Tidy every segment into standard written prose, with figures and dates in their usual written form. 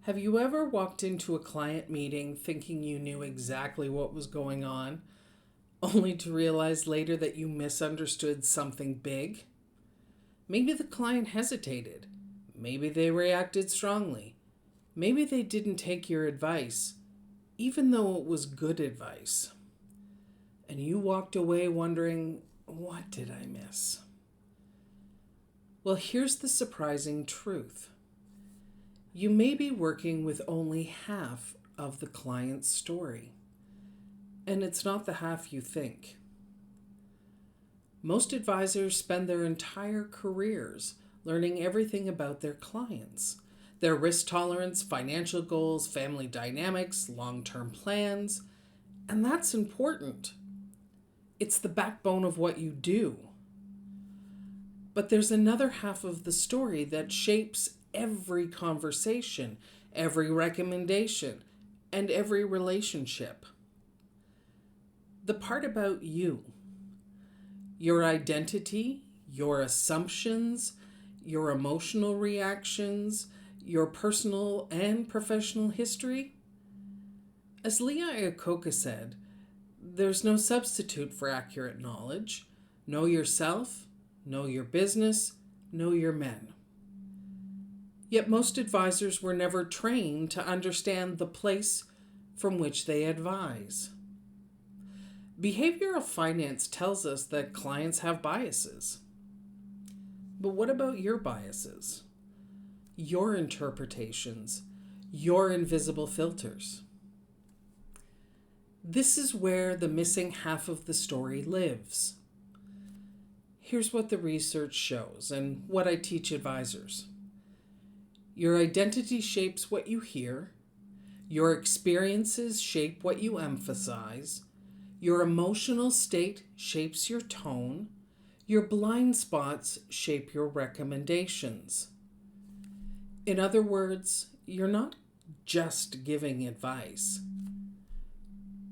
Have you ever walked into a client meeting thinking you knew exactly what was going on, only to realize later that you misunderstood something big? Maybe the client hesitated. Maybe they reacted strongly. Maybe they didn't take your advice, even though it was good advice. And you walked away wondering, what did I miss? Well, here's the surprising truth. You may be working with only half of the client's story, and it's not the half you think. Most advisors spend their entire careers learning everything about their clients, their risk tolerance, financial goals, family dynamics, long-term plans, and that's important. It's the backbone of what you do. But there's another half of the story that shapes every conversation, every recommendation, and every relationship. The part about you, your identity, your assumptions, your emotional reactions, your personal and professional history. As Leah Iacocca said, there's no substitute for accurate knowledge. Know yourself, know your business, know your men. Yet most advisors were never trained to understand the place from which they advise. Behavioral finance tells us that clients have biases. But what about your biases? Your interpretations, your invisible filters? This is where the missing half of the story lives. Here's what the research shows and what I teach advisors. Your identity shapes what you hear. Your experiences shape what you emphasize. Your emotional state shapes your tone. Your blind spots shape your recommendations. In other words, you're not just giving advice.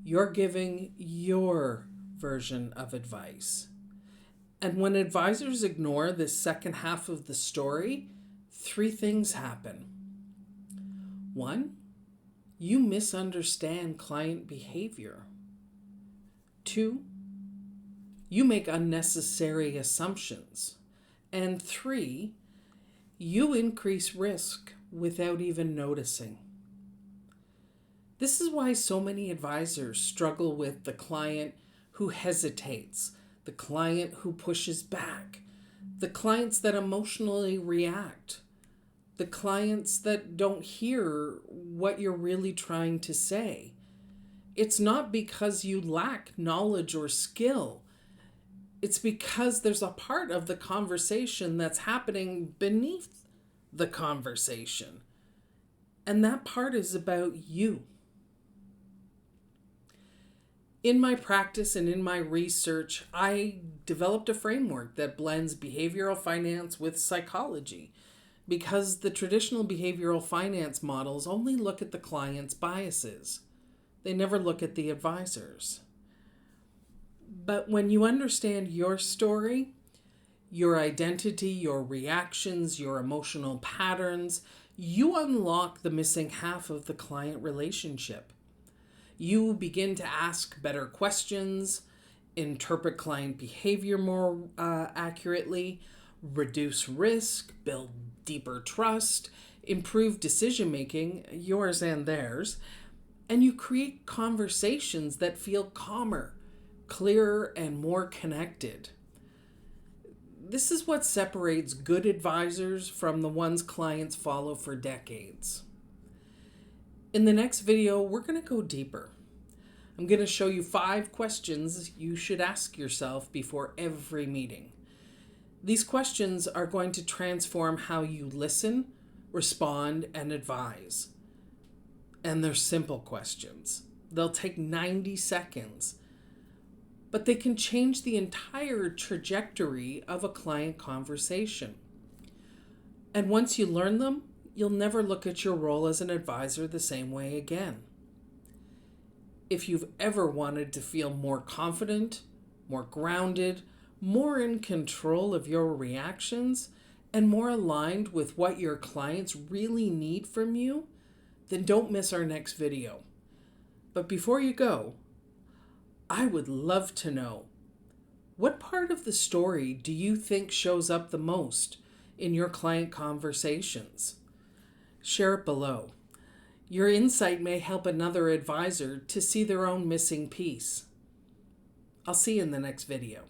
You're giving your version of advice. And when advisors ignore this second half of the story, three things happen. One, you misunderstand client behavior. Two, you make unnecessary assumptions. And three, you increase risk without even noticing. This is why so many advisors struggle with the client who hesitates, the client who pushes back, the clients that emotionally react, the clients that don't hear what you're really trying to say. It's not because you lack knowledge or skill. It's because there's a part of the conversation that's happening beneath the conversation. And that part is about you. In my practice and in my research, I developed a framework that blends behavioral finance with psychology, because the traditional behavioral finance models only look at the client's biases. They never look at the advisors. But when you understand your story, your identity, your reactions, your emotional patterns, you unlock the missing half of the client relationship. You begin to ask better questions, interpret client behavior more accurately, reduce risk, build deeper trust, improve decision making, yours and theirs, and you create conversations that feel calmer, clearer, and more connected. This is what separates good advisors from the ones clients follow for decades. In the next video, we're going to go deeper. I'm going to show you 5 questions you should ask yourself before every meeting. These questions are going to transform how you listen, respond, and advise. And they're simple questions. They'll take 90 seconds, but they can change the entire trajectory of a client conversation. And once you learn them, you'll never look at your role as an advisor the same way again. If you've ever wanted to feel more confident, more grounded, more in control of your reactions, and more aligned with what your clients really need from you, then don't miss our next video. But before you go, I would love to know, what part of the story do you think shows up the most in your client conversations? Share it below. Your insight may help another advisor to see their own missing piece. I'll see you in the next video.